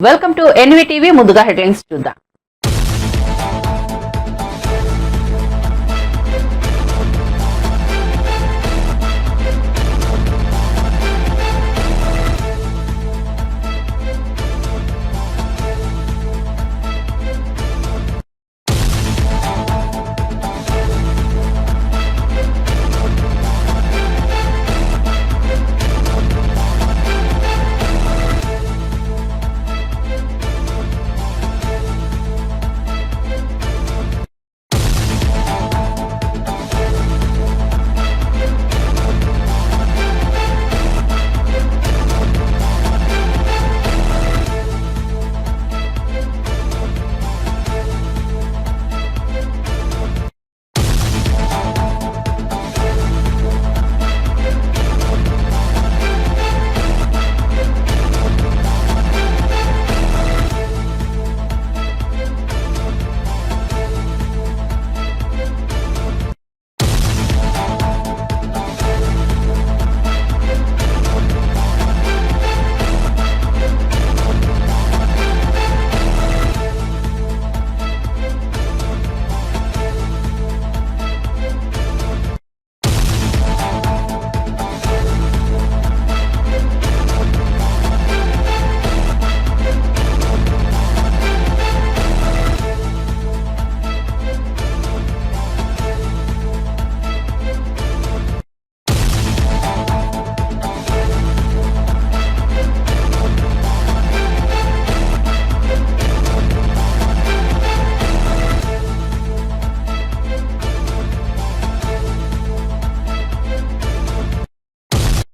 Welcome to NVTV. ముందుగా headlines చూద్దాం.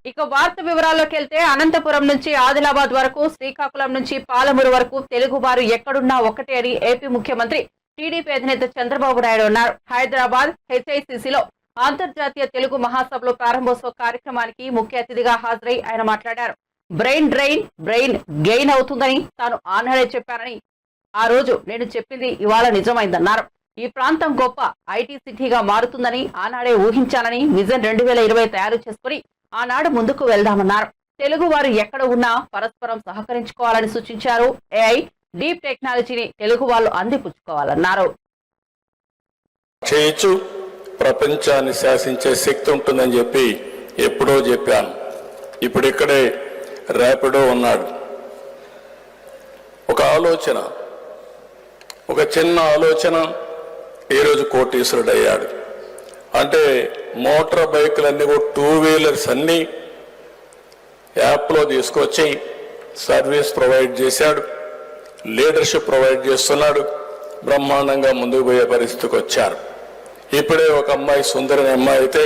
ఇక వార్త వివరాల్లోకి వెళ్తే అనంతపురం నుంచి ఆదిలాబాద్ వరకు, శ్రీకాకుళం నుంచి పాలమూరు వరకు తెలుగు వారు ఎక్కడున్నా ఒకటే అని ఏపీ ముఖ్యమంత్రి టీడీపీ అధినేత చంద్రబాబు నాయుడు అన్నారు. హైదరాబాద్ హెచ్ఐసిసిలో అంతర్జాతీయ తెలుగు మహాసభలో ప్రారంభోత్సవ కార్యక్రమానికి ముఖ్య అతిథిగా హాజరై ఆయన మాట్లాడారు. బ్రెయిన్ డ్రైన్ బ్రెయిన్ గెయిన్ అవుతుందని తాను ఆనాడే చెప్పానని, ఆ రోజు నేను చెప్పింది ఇవాళ నిజమైందన్నారు. ఈ ప్రాంతం గొప్ప ఐటీ సిటీగా మారుతుందని ఆనాడే ఊహించానని, విజన్ 2020 తయారు చేసుకుని ఆనాడు ముందుకు వెళ్దామన్నారు. తెలుగు వారు ఎక్కడ ఉన్నా పరస్పరం సహకరించుకోవాలని సూచించారు. ఏఐ డీప్ టెక్నాలజీని తెలుగు వాళ్ళు అందిపుచ్చుకోవాలన్నారు. చేయొచ్చు, ప్రపంచాన్ని శాసించే శక్తి ఉంటుందని చెప్పి ఎప్పుడో చెప్పాను. ఇప్పుడు ఇక్కడే ర్యాపిడో ఉన్నాడు. ఒక ఆలోచన, ఒక చిన్న ఆలోచన ఈరోజు కోటీశ్వరుడయ్యాడు. అంటే మోటార్ బైకులన్నీ కూడా, 2 వీలర్స్ అన్నీ యాప్లో తీసుకొచ్చి సర్వీస్ ప్రొవైడ్ చేశాడు, లీడర్షిప్ ప్రొవైడ్ చేస్తున్నాడు. బ్రహ్మాండంగా ముందుకు పోయే పరిస్థితికి వచ్చారు. ఇప్పుడే ఒక అమ్మాయి, సుందరని అమ్మాయి అయితే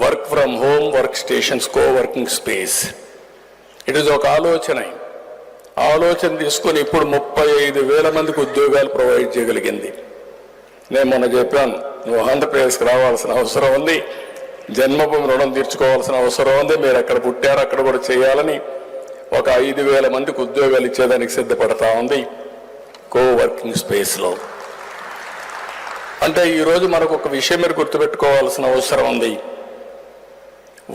work from home, work stations, co working space. It is ఒక ఆలోచన తీసుకొని ఇప్పుడు 35,000 మందికి ఉద్యోగాలు ప్రొవైడ్ చేయగలిగింది. నేను మొన్న చెప్పాను, నువ్వు ఆంధ్రప్రదేశ్కి రావాల్సిన అవసరం ఉంది, జన్మభూమి రుణం తీర్చుకోవాల్సిన అవసరం ఉంది, మీరు ఎక్కడ పుట్టారో అక్కడ కూడా చేయాలని ఒక 5,000 మందికి ఉద్యోగాలు ఇచ్చేదానికి సిద్ధపడతా ఉంది కో వర్కింగ్ స్పేస్లో. అంటే ఈరోజు మనకు ఒక విషయం మీరు గుర్తుపెట్టుకోవాల్సిన అవసరం ఉంది.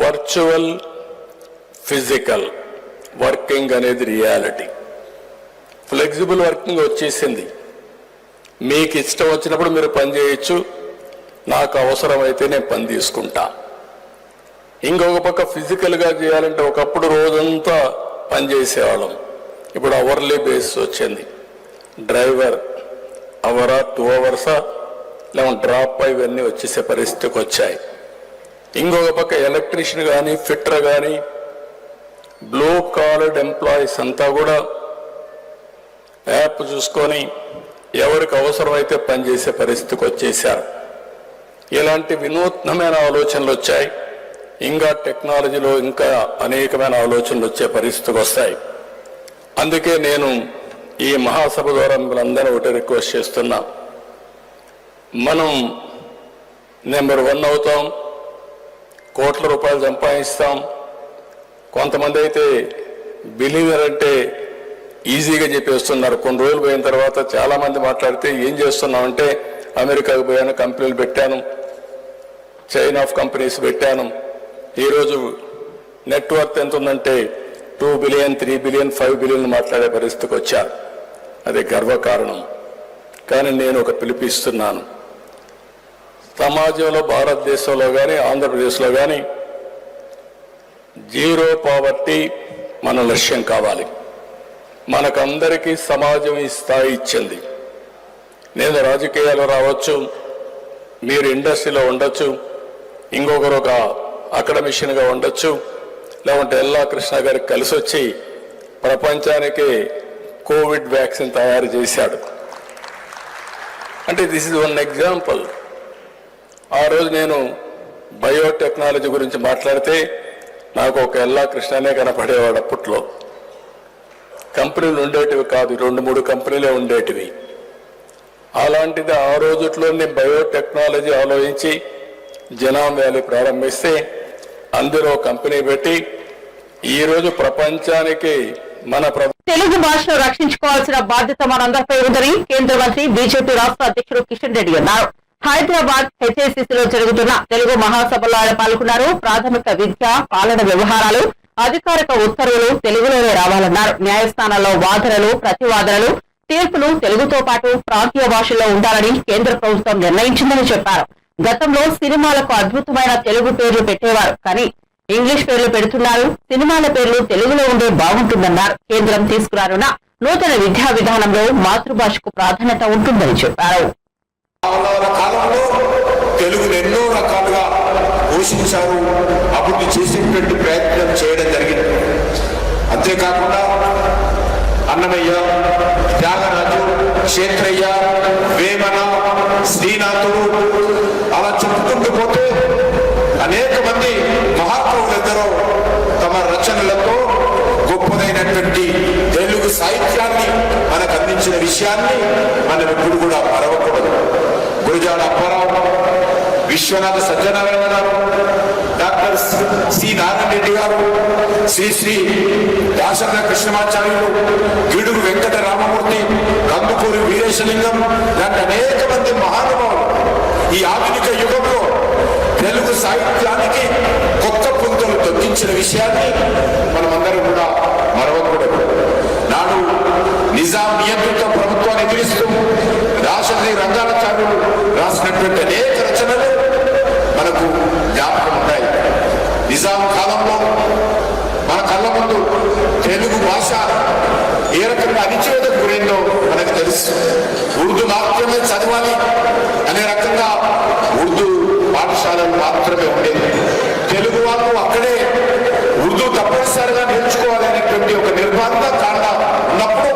వర్చువల్ ఫిజికల్ వర్కింగ్ అనేది రియాలిటీ. ఫ్లెక్సిబుల్ వర్కింగ్ వచ్చేసింది. మీకు ఇష్టం వచ్చినప్పుడు మీరు పని చేయొచ్చు, నాకు అవసరమైతే నేను పని తీసుకుంటా. ఇంకొక పక్క ఫిజికల్గా చేయాలంటే ఒకప్పుడు రోజంతా పని చేసేవాళ్ళం, ఇప్పుడు అవర్లీ బేసిస్ వచ్చింది. డ్రైవర్ అవరా, 2 అవర్సా, లేకపోతే డ్రాప్ ఇవన్నీ వచ్చేసే పరిస్థితికి వచ్చాయి. ఇంకొక పక్క ఎలక్ట్రీషియన్ కానీ, ఫిట్టర్ కానీ, బ్లూ కాలర్డ్ ఎంప్లాయీస్ అంతా కూడా యాప్ చూసుకొని ఎవరికి అవసరమైతే పనిచేసే పరిస్థితికి వచ్చేసారు. ఇలాంటి వినూత్నమైన ఆలోచనలు వచ్చాయి. ఇంకా టెక్నాలజీలో ఇంకా అనేకమైన ఆలోచనలు వచ్చే పరిస్థితికి వస్తాయి. అందుకే నేను ఈ మహాసభ ద్వారా మిమ్మల్ని ఒకటి రిక్వెస్ట్ చేస్తున్నా. మనం నెంబర్ 1 అవుతాం, కోట్ల రూపాయలు సంపాదిస్తాం. కొంతమంది అయితే బిలియనర్ అంటే ఈజీగా చెప్పేస్తున్నారు. కొన్ని రోజులు పోయిన తర్వాత చాలా మంది మాట్లాడితే ఏం చేస్తున్నాం అంటే, అమెరికాకు పోయాను, కంపెనీలు పెట్టాను, చైన్ ఆఫ్ కంపెనీస్ పెట్టాను. ఈరోజు నెట్వర్క్ ఎంత ఉందంటే 2 బిలియన్ 3 బిలియన్ 5 బిలియన్ మాట్లాడే పరిస్థితికి వచ్చారు. అది గర్వకారణం. కానీ నేను ఒక పిలుపిస్తున్నాను, సమాజంలో భారతదేశంలో కానీ ఆంధ్రప్రదేశ్లో కానీ జీరో పావర్టీ మన లక్ష్యం కావాలి. మనకందరికీ సమాజం ఈ స్థాయి ఇచ్చింది. నేను రాజకీయాలు రావచ్చు, మీరు ఇండస్ట్రీలో ఉండొచ్చు, ఇంకొకరు ఒక అకాడమిషియన్గా ఉండొచ్చు, లేకుంటే ఎల్లా కృష్ణ గారికి కలిసి వచ్చి ప్రపంచానికి కోవిడ్ వ్యాక్సిన్ తయారు చేశాడు. అంటే దిస్ ఇస్ వన్ ఎగ్జాంపుల్. ఆ రోజు నేను బయోటెక్నాలజీ గురించి మాట్లాడితే నాకు ఒక ఎల్లా కృష్ణనే కనపడేవాడు. అప్పట్లో కంపెనీలు ఉండేటివి కాదు, 2-3 కంపెనీలే ఉండేటివి. అలాంటిది ఆ రోజుట్లో నేను బయోటెక్నాలజీ ఆలోచించి జనాం వ్యాలీ ప్రారంభిస్తే అందులో కంపెనీ పెట్టి ఈరోజు ప్రపంచానికి మన తెలుగు భాషను రక్షించుకోవాల్సిన బాధ్యత మనందరిపై ఉందని కేంద్ర మంత్రి బీజేపీ రాష్ట్ర అధ్యక్షుడు కిషన్ రెడ్డి అన్నారు. హైదరాబాద్ హెచ్ఐసిసిలో జరుగుతున్న తెలుగు మహాసభలో ఆయన పాల్గొన్నారు. ప్రాథమిక విద్య, పాలన వ్యవహారాలు, అధికారిక ఉత్తర్వులు తెలుగులోనే రావాలన్నారు. న్యాయస్థానాల్లో వాదనలు, ప్రతివాదనలు, తీర్పులు తెలుగుతో పాటు ప్రాంతీయ భాషల్లో ఉండాలని కేంద్ర ప్రభుత్వం నిర్ణయించిందని చెప్పారు. గతంలో సినిమాలకు అద్భుతమైన తెలుగు పేర్లు పెట్టేవారు, కానీ ఇంగ్లీష్ పేర్లు పెడుతున్నారు. సినిమాల పేర్లు తెలుగులో ఉండే బాగుంటుందన్నారు. కేంద్రం తీసుకురానున్న నూతన విద్యా విధానంలో మాతృభాషకు ప్రాధాన్యత ఉంటుందని చెప్పారు. కాలంలో తెలుగును ఎన్నో రకాలుగా పోషించారు, అభివృద్ధి చేసేటువంటి ప్రయత్నం చేయడం జరిగింది. అంతేకాకుండా అన్నమయ్య, త్యాగరాజు, క్షేత్రయ్య, వేమన, శ్రీనాథుడు అలా చెప్పుకుంటూ పోతే అనేక మంది మహాకవులెందరో తమ రచనలతో గొప్పదైనటువంటి తెలుగు సాహిత్యాన్ని మనకు అందించిన విషయాన్ని మనం ఎప్పుడు కూడా మరవకూడదు. గురజాడ అప్పారావు, విశ్వనాథ సత్యనారాయణ గారు, డాక్టర్ సి నారాయణ రెడ్డి గారు, శ్రీ దాసర కృష్ణమాచార్యులు, గిడుగు వెంకట రామమూర్తి, కందుకూరి వీరేశలింగం లాంటి అనేక మంది మహానుభావులు ఈ ఆధునిక యుగంలో తెలుగు సాహిత్యానికి కొత్త పుంతలు తొక్కించిన విషయాన్ని మనమందరం కూడా మరవకూడదు. నాడు నిజాం నియంత్రిత ప్రభుత్వాన్ని ఎదిరిస్తూ రాష్ట్రపతి రంగాచార్యులు రాసినటువంటి అనేక రచనలు మనకు జ్ఞాపకం ఉన్నాయి. నిజాం కాలంలో మన కళ్ళ ముందు తెలుగు భాష ఏ రకంగా అణిచివేతకు గురైందో మనకు తెలుసు. ఉర్దూ మాత్రమే చదవాలి అనే రకంగా ఉర్దూ పాఠశాలలు మాత్రమే ఉండేది. తెలుగు వాళ్ళు అక్కడే ఉర్దూ తప్పనిసరిగా నేర్చుకోవాలి అనేటువంటి ఒక నిర్బంధ కాండ ఉన్నప్పుడు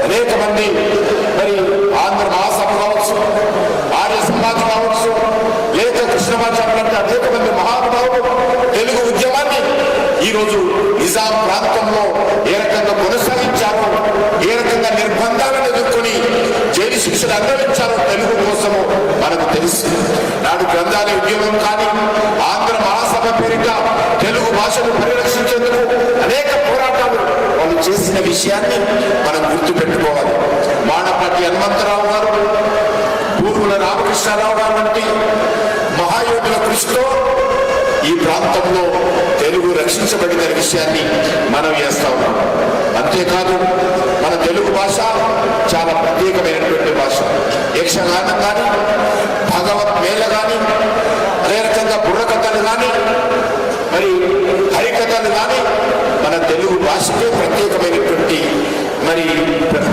అనేక మంది మరి ఆంధ్ర మహాసభ కావచ్చు, ఆర్య సమాజ్ కావచ్చు, లేక కృష్ణమాచార్యులు అంటే అనేక మంది మహానుభావులు తెలుగు ఉద్యమాన్ని ఈరోజు నిజాం ప్రాంతంలో ఏ రకంగా కొనసాగించారో, ఏ రకంగా నిర్బంధాలను ఎదుర్కొని జైలు శిక్షలు అనుభవించారో తెలుగు కోసము మనకు తెలుసు. నాడు గ్రంథాలయ ఉద్యమం కానీ ఆంధ్ర మహాసభ పేరిట తెలుగు భాషను పరిరక్షించేందుకు అనేక పోరాటాలు వాళ్ళు చేసిన విషయాన్ని మనం గుర్తుపెట్టుకోవాలి. మానపాటి హనుమంతరావు గారు, పూర్వుల రామకృష్ణారావు గారు వంటి మహాయోధుల కృషితో ఈ ప్రాంతంలో తెలుగు రక్షించబడిన విషయాన్ని మనం చేస్తా ఉన్నాం. అంతేకాదు మన తెలుగు భాష చాలా ప్రత్యేకమైనటువంటి భాష. యక్షగానం కానీ, భగవద్వేళ కానీ, అదే రకంగా బుర్రకథలు కానీ, మరి హరికథలు కానీ మన తెలుగు భాషకే ప్రత్యేకమైనటువంటి మరి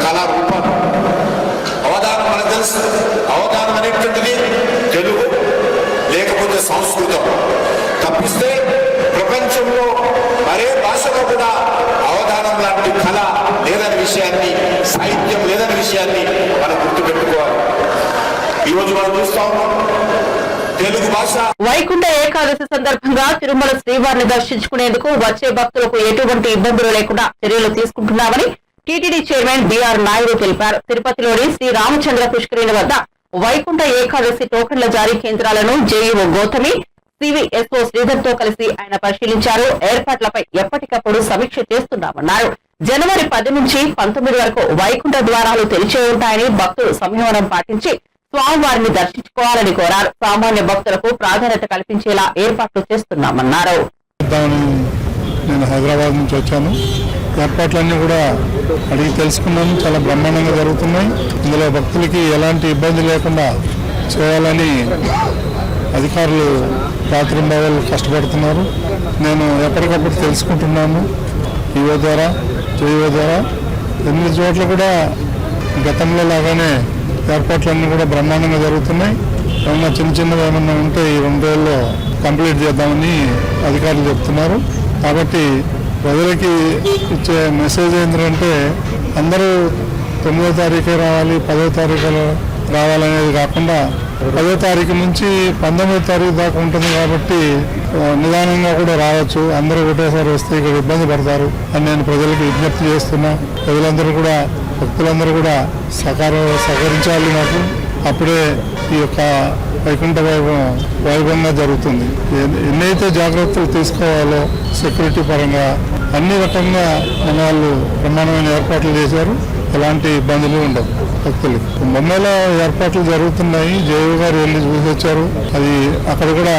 కళారూపాలు. అవధానం మనకు తెలుసు. అవధానం అనేటువంటిది తెలుగు లేకపోతే సంస్కృతం తప్పిస్తే ప్రపంచంలో మరే భాషలో కూడా అవధానం లాంటి కళ లేదని విషయాన్ని, సాహిత్యం లేదని విషయాన్ని మనం గుర్తుపెట్టుకోవాలి. ఈరోజు మనం చూస్తా ఉన్నాం తెలుగు భాష. వైకుంఠ ఏకాదశి సందర్భంగా తిరుమల శ్రీవారిని దర్శించుకునేందుకు వచ్చే భక్తులకు ఎటువంటి ఇబ్బందులు లేకుండా చర్యలు తీసుకుంటున్నామని టీటీడీ చైర్మన్ బిఆర్ నాయుడు తెలిపారు. తిరుపతిలోని శ్రీ రామచంద్ర పుష్కరిణి వద్ద వైకుంఠ ఏకాదశి టోకన్ల జారీ కేంద్రాలను జేఈఓ గౌతమి, సివిఎస్ఓ శ్రీధర్ తో కలిసి ఆయన పరిశీలించారు. ఏర్పాట్లపై ఎప్పటికప్పుడు సమీక్ష చేస్తున్నామన్నారు. జనవరి 10 నుంచి 19 వరకు వైకుంఠ ద్వారాలు తెరిచే ఉంటాయని భక్తులు సంయమనం పాటించి స్వామివారిని దర్శించుకోవాలని కోరారు. సామాన్య భక్తులకు ప్రాధాన్యత కల్పించేలా ఏర్పాట్లు చేస్తున్నామన్నారు. నేను హైదరాబాద్ నుంచి వచ్చాను. ఏర్పాట్లన్నీ కూడా అడిగి తెలుసుకున్నాము. చాలా బ్రహ్మాండంగా జరుగుతున్నాయి. ఇందులో భక్తులకి ఎలాంటి ఇబ్బంది లేకుండా చేయాలని అధికారులు రాత్రింబవళ్ళు కష్టపడుతున్నారు. నేను ఎప్పటికప్పుడు తెలుసుకుంటున్నాను. ఈవో ద్వారా జేఈఓ ద్వారా 8 చోట్ల కూడా గతంలో లాగానే ఏర్పాట్లన్నీ కూడా బ్రహ్మాండంగా జరుగుతున్నాయి. ఏమన్నా చిన్నవి ఏమన్నా ఉంటే ఈ 2 రోజుల్లో కంప్లీట్ చేద్దామని అధికారులు చెప్తున్నారు. కాబట్టి ప్రజలకి ఇచ్చే మెసేజ్ ఏంటంటే అందరూ 9వ తారీఖే రావాలి, 10వ తారీఖు రావాలనేది కాకుండా 10వ తారీఖు నుంచి 19వ తారీఖు దాకా ఉంటుంది. కాబట్టి నిదానంగా కూడా రావచ్చు. అందరూ ఒకటేసారి వస్తే ఇక్కడ ఇబ్బంది పడతారు అని నేను ప్రజలకు విజ్ఞప్తి చేస్తున్నా. ప్రజలందరూ కూడా భక్తులందరూ కూడా సహకరించాలి నాకు. అప్పుడే ఈ యొక్క వైకుంఠ వైభవంగా జరుగుతుంది. ఎన్నైతే జాగ్రత్తలు తీసుకోవాలో సెక్యూరిటీ పరంగా అన్ని రకంగా మన వాళ్ళు బ్రహ్మాండమైన ఏర్పాట్లు చేశారు. ఎలాంటి ఇబ్బందులు ఉండవు భక్తులకి. కుంభమేళా ఏర్పాట్లు జరుగుతున్నాయి. జేఈఓ గారు వెళ్ళి చూసి వచ్చారు. అది అక్కడ కూడా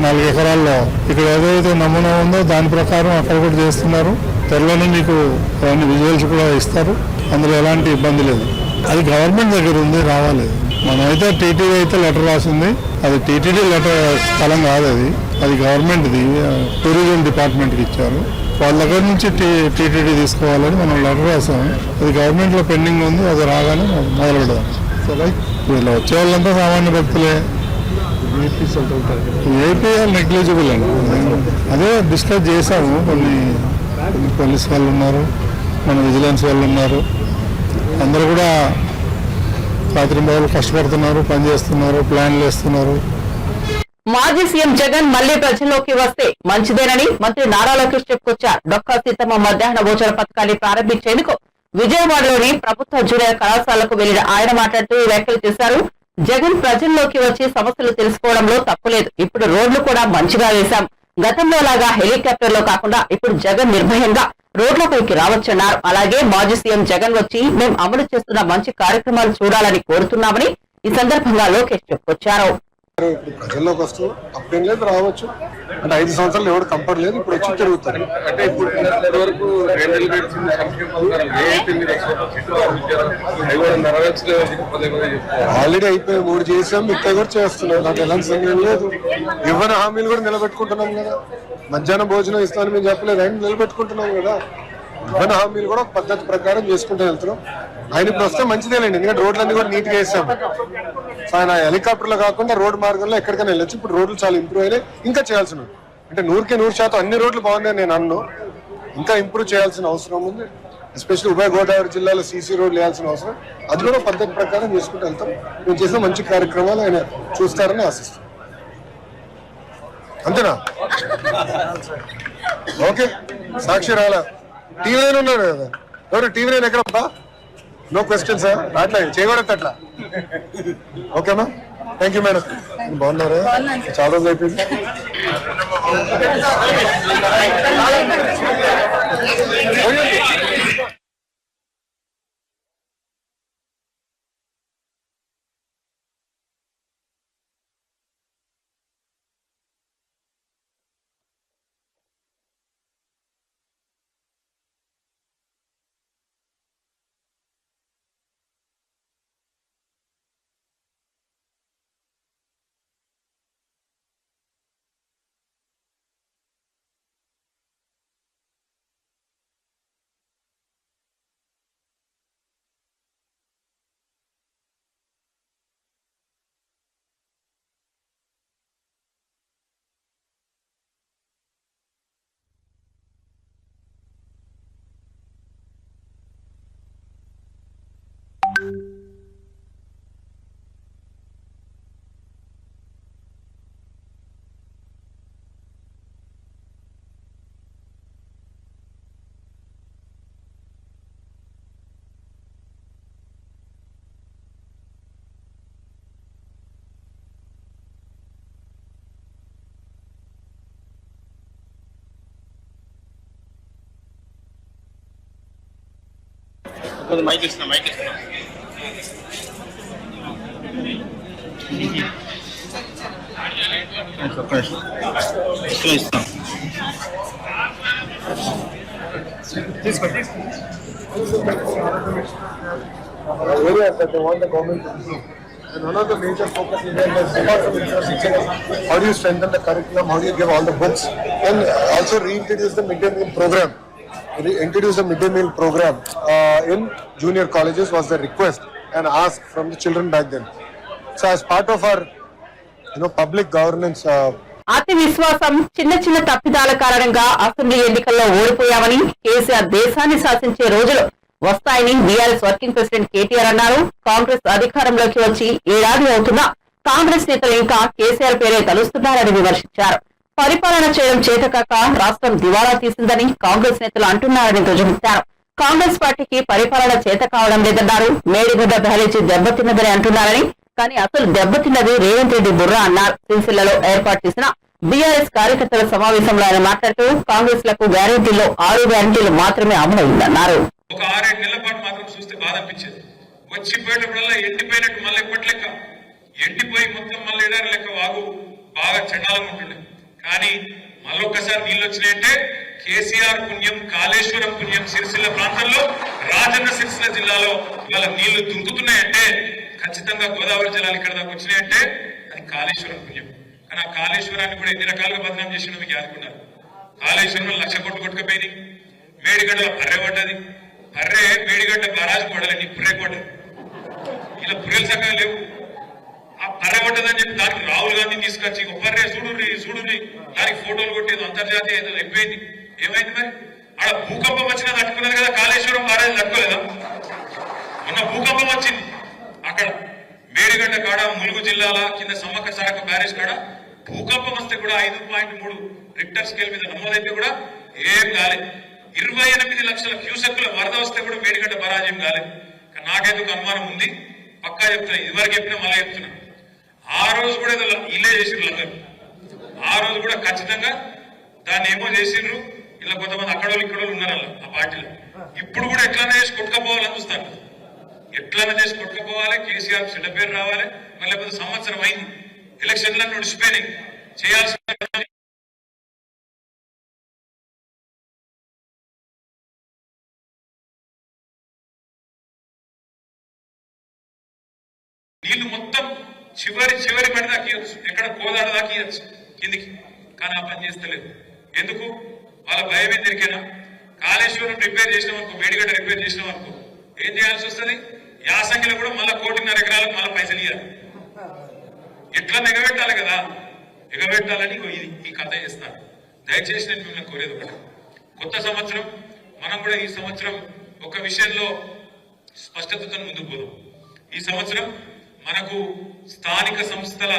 4 ఎకరాల్లో ఇక్కడ ఏదైతే నమూనా ఉందో దాని ప్రకారం అక్కడ కూడా చేస్తున్నారు. త్వరలోనే మీకు అవన్నీ విజువల్స్ కూడా ఇస్తారు. అందులో ఎలాంటి ఇబ్బంది లేదు. అది గవర్నమెంట్ దగ్గర ఉంది, రావాలి. మనమైతే టీటీడీ అయితే లెటర్ రాసింది. అది టీటీడీ లెటర్ స్థలం కాదు, అది గవర్నమెంట్ది. టూరిజం డిపార్ట్మెంట్కి ఇచ్చారు. వాళ్ళ దగ్గర నుంచి టీటీడీ తీసుకోవాలని మనం లెటర్ రాసాము. అది గవర్నమెంట్లో పెండింగ్ ఉంది. అది రాగానే మొదలు పెడదాం. వీళ్ళు వచ్చే వాళ్ళంతా సామాన్య భక్తులే. ఏపీఎల్ నెగ్లిజిబుల్ అండి. అదే డిస్కస్ చేశాము. కొన్ని పోలీస్ వాళ్ళు ఉన్నారు, మన విజిలెన్స్ వాళ్ళు ఉన్నారు. అందరూ కూడా రాత్రింబవళ్ళు కష్టపడుతున్నారు, పనిచేస్తున్నారు, ప్లాన్లు వేస్తున్నారు. మాజీ సీఎం జగన్ మళ్లీ ప్రజల్లోకి వస్తే మంచిదేనని మంత్రి నారా లోకేష్ చెప్పుకొచ్చారు. డొక్కా సీతమ్మ మధ్యాహ్న భోజన పథకాన్ని ప్రారంభించేందుకు విజయవాడలోని ప్రభుత్వ జూనియర్ కళాశాలకు వెళ్లిన ఆయన మాట్లాడుతూ ఈ వ్యాఖ్యలు చేశారు. జగన్ ప్రజల్లోకి వచ్చి సమస్యలు తెలుసుకోవడంలో తప్పులేదు. ఇప్పుడు రోడ్లు కూడా మంచిగా వేశాం. గతంలో లాగా హెలికాప్టర్లో కాకుండా ఇప్పుడు జగన్ నిర్భయంగా రోడ్లపైకి రావచ్చన్నారు. అలాగే మాజీ సీఎం జగన్ వచ్చి మేం అమలు చేస్తున్న మంచి కార్యక్రమాలు చూడాలని కోరుతున్నామని ఈ సందర్భంగా లోకేష్ చెప్పుకొచ్చారు. ఇప్పుడు ప్రజల్లోకి వస్తూ అప్పుడేం లేదు, రావచ్చు. అంటే 5 సంవత్సరాలు ఎవరు కంపర్ లేదు. ఇప్పుడు వచ్చి తిరుగుతారు. అంటే ఇప్పుడు వరకు ఆల్రెడీ అయిపోయి 3 చేసాం, మిగతా కూడా చేస్తున్నాం. నాకు ఎలాంటి సందేహం లేదు. ఇవ్వని హామీలు కూడా నిలబెట్టుకుంటున్నాం కదా. మధ్యాహ్నం భోజనం ఇస్తామని మేము చెప్పలేదు, ఆయన నిలబెట్టుకుంటున్నాం కదా. ఇవ్వని హామీలు కూడా పద్ధతి ప్రకారం చేసుకుంటూ వెళ్తున్నాం. ఆయన ఇప్పుడు వస్తే మంచిదేలేండి, ఎందుకంటే రోడ్లన్నీ కూడా నీట్గా వేసాం. ఆయన హెలికాప్టర్లో కాకుండా రోడ్డు మార్గంలో ఎక్కడికైనా వెళ్ళొచ్చు. ఇప్పుడు రోడ్లు చాలా ఇంప్రూవ్ అయినాయి. ఇంకా చేయాల్సిన అంటే 100% అన్ని రోడ్లు బాగున్నాయి నేను అన్ను. ఇంకా ఇంప్రూవ్ చేయాల్సిన అవసరం ఉంది. ఎస్పెషల్లీ ఉభయ గోదావరి జిల్లాలో సీసీ రోడ్లు వేయాల్సిన అవసరం. అది కూడా పద్ధతి ప్రకారం చేసుకుంటూ వెళ్తాం. మేము చేసిన మంచి కార్యక్రమాలు ఆయన చూస్తారని ఆశిస్తాం. అంతేనా? ఓకే. సాక్షి రాలా టీవీ నైన్ ఉన్నాడు కదా. ఎవరు టీవీ నైన్ ఎక్కడబ్బా? No question sir. అట్లా చేయకూడదు అట్లా. ఓకేమా? Thank you madam. బాగున్నారా? చాలా రోజులు అయిపోయింది. మైక్ ఇస్తున్నా ఇస్తాం. areas that they want the government to improve. And one of the major focus areas is apart from infrastructure, how do you strengthen the curriculum, how do you give all the books, and also reintroduce the midday meal program. Introduce the midday meal program in junior colleges was the request and ask from the children back then. So as part of our public governance. అతి విశ్వాసం చిన్న చిన్న తప్పిదాల కారణంగా assembly ఎన్నికల్లో ఓడిపోయామని కేసీఆర్ దేశాన్ని శాసించే రోజులు వస్తాయని బీఆర్ఎస్ వర్కింగ్ ప్రెసిడెంట్ కేటీఆర్ అన్నారు. కాంగ్రెస్ అధికారంలోకి వచ్చి ఏడాది అవుతున్నా కాంగ్రెస్ నేతలు ఇంకా కేసీఆర్ పేరే తలుస్తున్నారని విమర్శించారు. పరిపాలన చేయడం చేతకాక రాష్ట్రం దివాళా తీసిందని కాంగ్రెస్ నేతలు అంటున్నారని ధ్వజమెత్తారు. కాంగ్రెస్ పార్టీకి పరిపాలన చేత కావడం లేదన్నారు. మేడిగడ్డ బ్యారేజీ దెబ్బతిన్నదని అంటున్నారని, కానీ అసలు దెబ్బతిన్నది రేవంత్ రెడ్డి బుర్ర అన్నారు. సిరిసిల్లలో ఏర్పాటు చేసిన బీఆర్ఎస్ కార్యకర్తల సమావేశంలో ఆయన మాట్లాడుతూ కాంగ్రెస్ లకు గ్యారెంటీలో 6 గ్యారెంటీలు మాత్రమే అమలైందన్నారు. ఒక 6-7 నెలల పాటు మాత్రం చూస్తే బాధ అనిపించేది. వచ్చిపోయేటప్పుడల్లా ఎండిపోయినట్టు మళ్ళీ ఎప్పటి లెక్క ఎండిపోయి మొత్తం మళ్ళీ ఎడారి లెక్క వాగు బాగా చండాలంగా ఉంటుండే. కానీ మళ్ళొక్కసారి నీళ్ళు వచ్చినాయంటే కేసీఆర్ పుణ్యం, కాళేశ్వరం పుణ్యం, సిరిసిల్ల ప్రాంతంలో రాజన్న సిరిసిల్ల జిల్లాలో ఇవాళ నీళ్లు దుంకుతున్నాయంటే ఖచ్చితంగా గోదావరి జలాలు ఇక్కడ దాకా వచ్చినాయంటే అది కాళేశ్వరం పుణ్యం. కానీ ఆ కాళేశ్వరాన్ని కూడా ఎన్ని రకాలుగా బదనాం చేసిన మీకు యాదుకున్నారు. కాళేశ్వరంలో 1,00,000 కోట్లు కొట్టుకుపోయినాయి. మేడిగడ్డలో బర్రె పడ్డది. బర్రె మేడిగడ్డ బరాజు పడలే, నీ పుర్రె పడ్డది. ఇలా పుర్రెలు చక్కగా లేవు. ఆ బర్రె పడ్డదని చెప్పి దానికి రాహుల్ గాంధీ తీసుకొచ్చి బర్రె చూడుని దానికి ఫోటోలు కొట్టేది అంతర్జాతీయ ఏదో అయిపోయింది. ఏమైంది మరి? ఆడ భూకంపం వచ్చినా తట్టుకున్నది కదా, కాళేశ్వరం బరాజు తట్టుకోలేదా? మొన్న భూకంపం వచ్చింది అక్కడ మేడిగడ్డ కాడ, ములుగు జిల్లాల కింద సమ్మక్క సారక్క బ్యారేజ్ కాడ భూకంపం వస్తే కూడా 5.3 రిక్టర్ స్కేల్ మీద నమోదైతే కూడా ఏం కాలేదు. 28 లక్షల క్యూసెక్ల వరద వస్తే కూడా మేడిగడ్డ బరాజ్ ఏం కాలేదు. నాకెందుకు అనుమానం ఉంది, పక్కా చెప్తున్నా, ఇదివరకు చెప్పినా మళ్ళీ చెప్తున్నా. ఆ రోజు కూడా ఏదో ఇల్లే చేసిండ్రు అందరూ. ఆ రోజు కూడా ఖచ్చితంగా దాన్ని ఏమో చేసిండ్రు. ఇలా కొంతమంది అక్కడోళ్ళు ఇక్కడోళ్ళు ఉన్నారు ఆ పార్టీలో. ఇప్పుడు కూడా ఎట్లనే చేసి కొట్టుకపోవాలని చూస్తారు. ఎట్లనే చేసి కొట్టుకుపోవాలి, కేసీఆర్ చెడ్డ పేరు రావాలి. మళ్ళీ లేకపోతే సంవత్సరం అయింది, ఎలక్షన్లను నడిచిపోయినాయి, చేయాల్సిన నీళ్లు మొత్తం చివరి పడి దాకా ఇవ్వచ్చు, ఎక్కడ కోదాడ దాకా ఇవ్వచ్చు కిందికి. కానీ ఆ పని చేస్తలేదు. ఎందుకు? వాళ్ళ భయం ఏం దొరికేనా? కాళేశ్వరం రిపేర్ చేసినాం అనుకో, మేడిగడ్డ రిపేర్ చేసినాం అనుకో, ఏం చేయాల్సి వస్తుంది? యాసంగిలో కూడా మళ్ళీ 1.5 ఎకరాలకు మళ్ళీ పైసలు ఇవ్వాలి. ఎట్లా ఎగబెట్టాలి కదా, ఎగబెట్టాలని ఇది ఈ కథ చేస్తాను. దయచేసి నేను మిమ్మల్ని కోరేది ఒకటి, కొత్త సంవత్సరం మనం కూడా ఈ సంవత్సరం ఒక విషయంలో స్పష్టతతో ముందుకు పోదాం. ఈ సంవత్సరం మనకు స్థానిక సంస్థల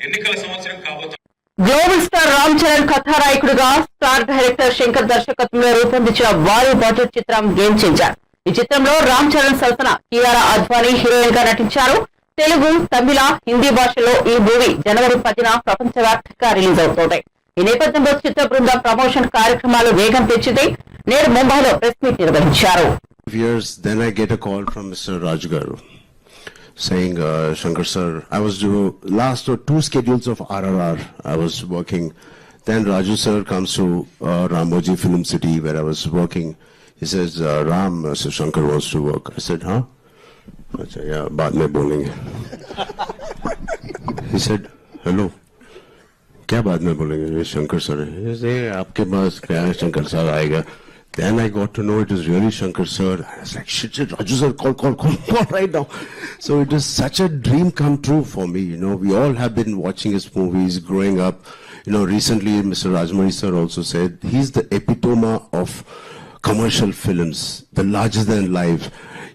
ఎన్నికల సంవత్సరం కాబోతుంది. గ్లోబల్ స్టార్ రామ్ చరణ్ కథానాయకుడిగా స్టార్ డైరెక్టర్ శంకర్ దర్శకత్వంలో రూపొందించిన భారీ బడ్జెట్ చిత్రం గేమ్ చేంజర్. ఈ చిత్రంలో రామ్ చరణ్ సరసన కియారా అద్వానీ హీరోయిన్ గా నటించారు. తెలుగు, తమిళ, హిందీ భాషలో ఈ మూవీ జనవరి 10న ప్రపంచవ్యాప్తంగా రిలీజ్ అవుతోంది. ఈ నేపథ్యంలో చిత్ర బృందం ప్రమోషన్ కార్యక్రమాలు వేగం తెచ్చింది. నేడు ముంబైలో ప్రెస్ మీట్ నిర్వహించారు. Then I get a call from Mr. Raj Garu saying, Shankar sir, I was doing last 2 schedules of RRR. I was working. Then Raju sir comes to Ramoji Film City where I was working. He says, Ram, Sir Shankar wants to work. I said, huh? I said, yeah, baad mein bolenge. He said, hello. Kya baad mein bolenge? Ye Shankar sir hai. He said, aapke paas kya hai, Shankar sir aayega. Then I got to know it is really Shankar sir. I was like, shit, Raju sir, call right now. So it is such a dream come true for me. You know, we all have been watching his movies growing up. You know, recently Mr. Rajmani sir also said he's the epitome of commercial films, the larger than life.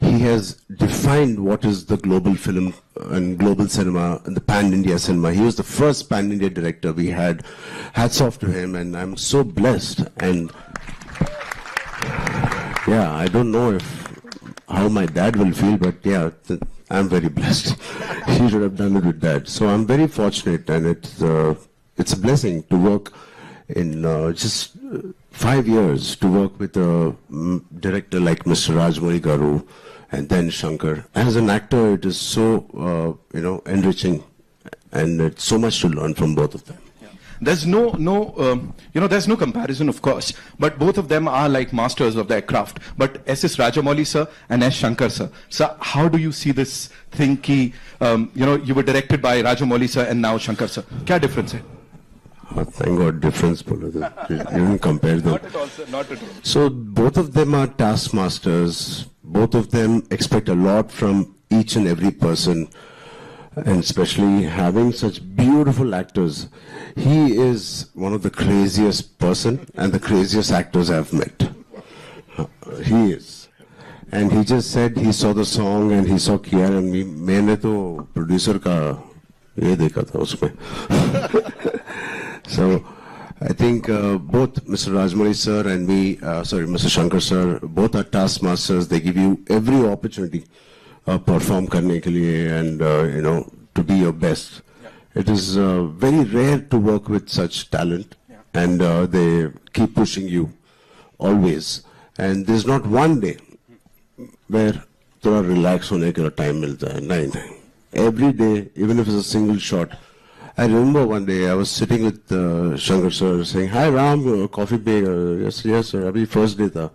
He has defined what is the global film and global cinema and the pan-India cinema. He was the first pan-India director we had. Hats off to him, and I'm so blessed. And yeah, I don't know how my dad will feel, but yeah, I'm very blessed. He should have done it with that. So I'm very fortunate, and it's a blessing to work in just 5 years, to work with a director like Mr. Rajmani Garu and then Shankar. As an actor, it is so enriching, and it's so much to learn from both of them. there's there's no comparison, of course. But both of them are like masters of their craft. But S.S. Rajamouli sir and S. Shankar sir. Sir, how do you see this thing? Ki, you were directed by Rajamouli sir and now Shankar sir. Kya difference hai? Thank God, difference. You didn't compare them. Not at all, sir. Not at all. So both of them are taskmasters. Both of them expect a lot from each and every person, and especially having such beautiful actors. He is one of the craziest person and the craziest actors I've met. He is. And he just said he saw the song and he saw Kiara and me. मैंने तो producer का ये देखा था उसमें. So I think both Mr. Rajamouli sir and me, Mr. Shankar sir, both are taskmasters. They give you every opportunity perform करने के लिए and to be your best. It is very rare to work with such talent, and they keep pushing you always. And there's not one day where थोड़ा relax होने के लिए time मिलता है. नहीं. Every day, even if it's a single shot. I remember one day I was sitting with Shankar sir saying, "Hi Ram, coffee maker." Yes sir. Abhi first day tha.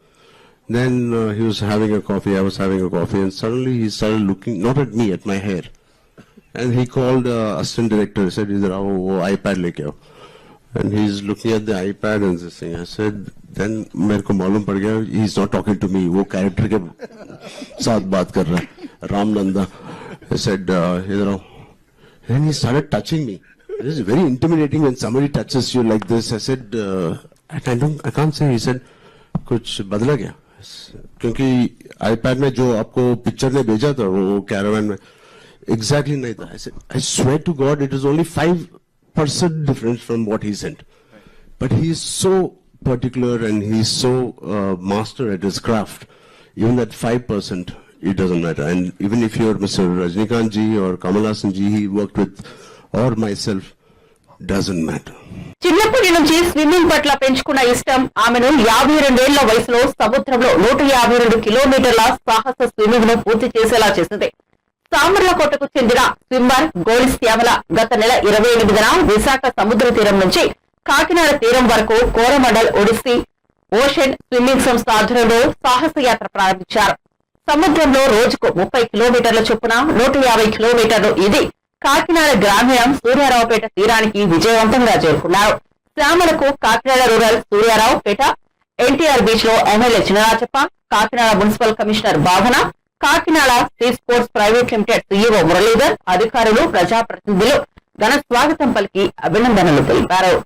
Then he was having a coffee, I was having a coffee, and suddenly he started looking not at me, at my hair. And he called assistant director. He said, "Idhar aao, wo iPad leke aao." And he's looking at the iPad and this thing. I said, then मेरे को मालूम पड़ गया, he's not talking to me. वो character के साथ बात कर रहा है, Ram Nanda. I said, "Idhar aao." And he started touching me. It is very intimidating when somebody touches you like this. I said, I can't say. He said, कुछ बदला क्या? क्योंकि iPad में जो आपको पिक्चर ने भेजा था वो कैरावन में exactly नहीं था. I said, I swear to God, it is only 5% difference from what he sent. But he is so particular and he is so master at his craft. Even that 5%, it doesn't matter. And even if you're Mr. Rajnikant ji or Kamal Haasan ji, he worked with, or myself, doesn't matter. చిన్నప్పటి నుంచి swimming పట్ల పెంచుకున్న ఇష్టం ఆమెను 52 ఏళ్ల వయసులో సముద్రంలో 152 కిలోమీటర్ల సాహస స్విమ్మింగ్ ను పూర్తి చేసేలా చేసింది. సామర్లకోటకు చెందిన స్విమ్మర్ గోల్డ్ శ్యామల గత నెల 28న విశాఖ సముద్ర తీరం నుంచి కాకినాడ తీరం వరకు కోరమండల్ ఒడిస్సీ ఓషన్ స్విమ్మింగ్ సంస్థ ఆధ్వర్యంలో సాహస యాత్ర ప్రారంభించారు. సముద్రంలో రోజుకు 30 కిలోమీటర్ల చొప్పున 150 కిలోమీటర్లు ఇది కాకినాడ గ్రామీణం సూర్యారావుపేట తీరానికి విజయవంతంగా చేరుకున్నారు. శ్యామలకు కాకినాడ రూరల్ సూర్యారావుపేట ఎన్టీఆర్ బీచ్ లో MLA Chinarajappa, Kakinada municipal commissioner Bhavana, Kakinada sea sports private limited CEO Muralidhar, అధికారులు, ప్రజాప్రతినిధులు ఘన స్వాగతం పలికి అభినందనలు తెలిపారు.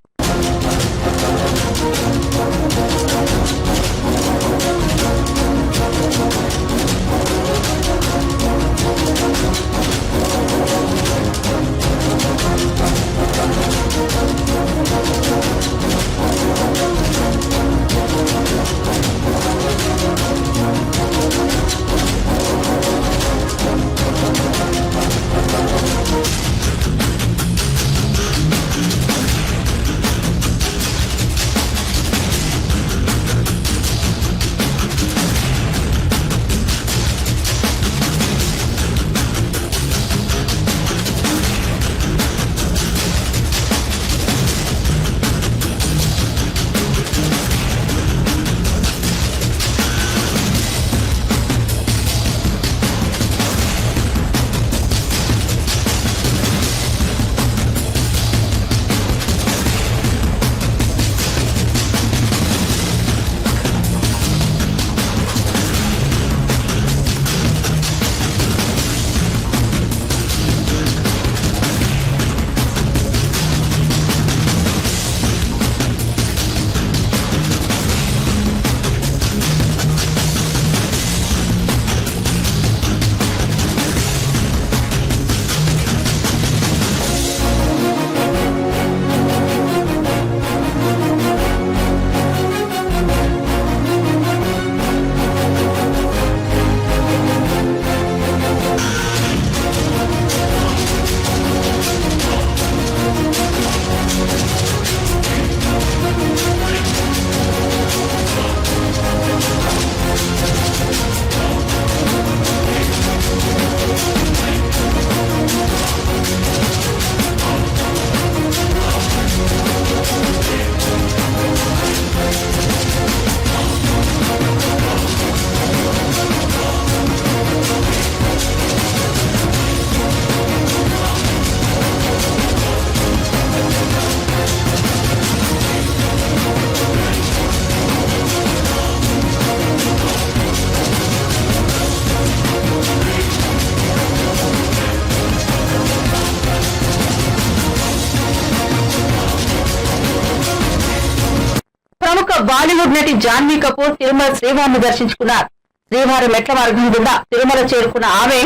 నటి జాన్వీ కపూర్ తిరుమల శ్రీవారిని దర్శించుకున్నారు. శ్రీవారి మెట్ల మార్గం గుండా తిరుమల చేరుకున్న ఆమె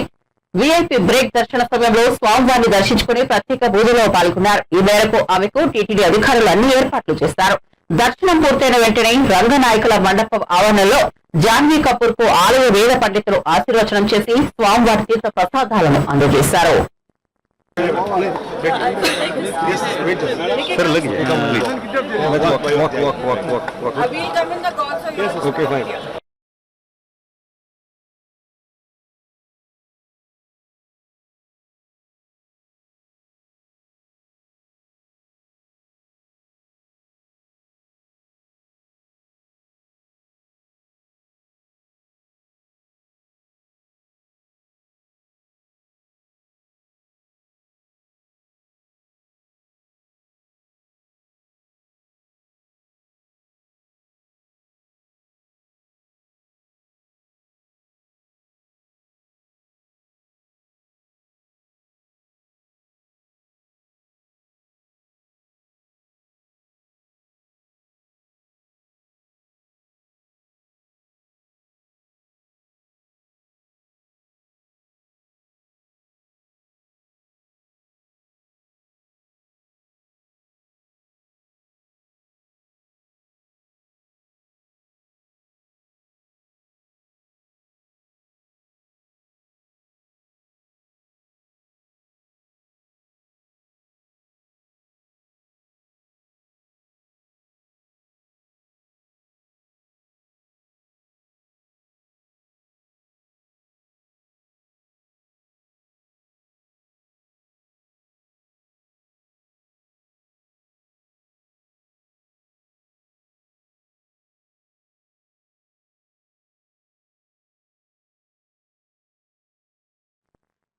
వీఐపీ బ్రేక్ దర్శన సమయంలో స్వామివారిని దర్శించుకుని ప్రత్యేక పూజలో పాల్గొన్నారు. ఈ మేరకు ఆమెకు టీటీడీ అధికారులు అన్ని ఏర్పాట్లు చేశారు. దర్శనం పూర్తయిన వెంటనే రంగనాయకుల మండపం ఆవరణలో జాన్వీ కపూర్ కు ఆలయ వేద పండితులు ఆశీర్వచనం చేసి స్వామివారి తీర్థ ప్రసాదాలను అందజేశారు.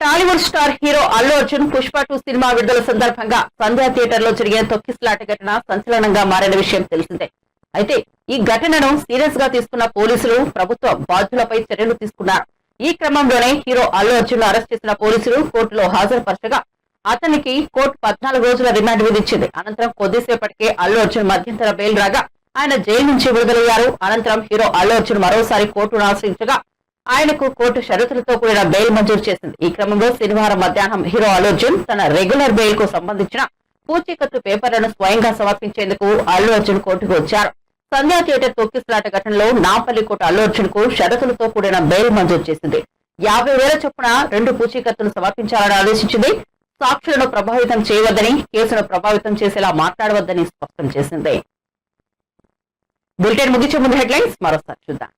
Tollywood star hero Allu Arjun Pushpa 2 cinema విడుదల సందర్భంగా సంధ్యా థియేటర్ లో జరిగిన తొక్కిసలాట ఘటన సంచలనంగా మారిన విషయం తెలిసిందే. అయితే ఈ ఘటనను సీరియస్ గా తీసుకున్న పోలీసులు ప్రభుత్వ బాధ్యులపై చర్యలు తీసుకున్నారు. ఈ క్రమంలోనే హీరో అల్లు అర్జున్ అరెస్ట్ చేసిన పోలీసులు కోర్టులో హాజరుపరచగా అతనికి కోర్టు 14 రోజుల రిమాండ్ విధించింది. అనంతరం కొద్దిసేపటికే అల్లు అర్జున్ మధ్యంతర బెయిల్ రాగా ఆయన జైలు నుంచి విడుదలయ్యారు. అనంతరం హీరో అల్లు అర్జున్ మరోసారి కోర్టును ఆశ్రయించగా ఆయనకు కోర్టు షరతులతో కూడిన బెయిల్ మంజూరు చేసింది. ఈ క్రమంలో శనివారం మధ్యాహ్నం హీరో అల్లు అర్జున్ తన రెగ్యులర్ బెయిల్ కు సంబంధించిన పూచీకత్తు పేపర్లను స్వయంగా సమర్పించేందుకు అల్లు అర్జున్ కోర్టుకు వచ్చారు. సంధ్యా థియేటర్ తొక్కిసలాట ఘటనలో నాంపల్లి కోర్టు అల్లు అర్జున్ కు షరతులతో కూడిన బెయిల్ మంజూరు చేసింది. 50,000 చొప్పున 2 పూచీకత్తులు సమర్పించాలని ఆదేశించింది. సాక్షులను ప్రభావితం చేయవద్దని, కేసును ప్రభావితం చేసేలా మాట్లాడవద్దని స్పష్టం చేసింది. బులెటిన్ ముగించే ముందు హెడ్లైన్స్ మరోసారి చూద్దాం.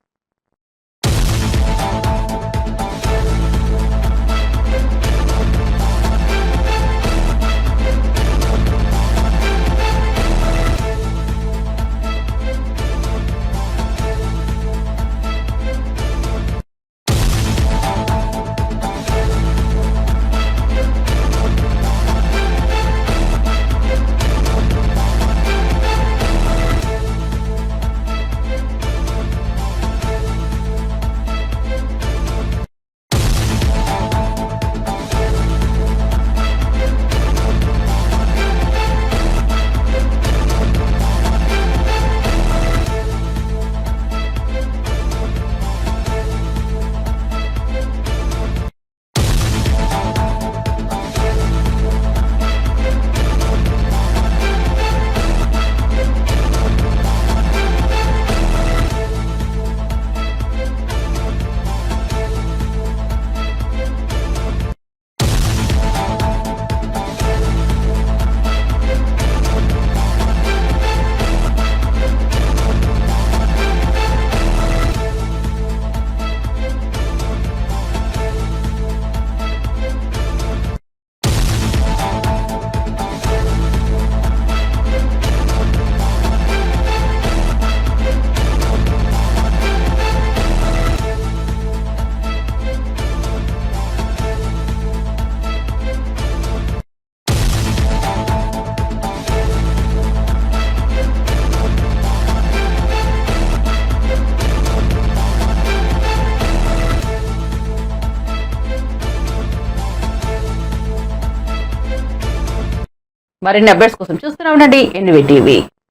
మరిన్ని అప్డేట్స్ కోసం చూస్తూనే ఉండండి ఎన్వీటీవీ.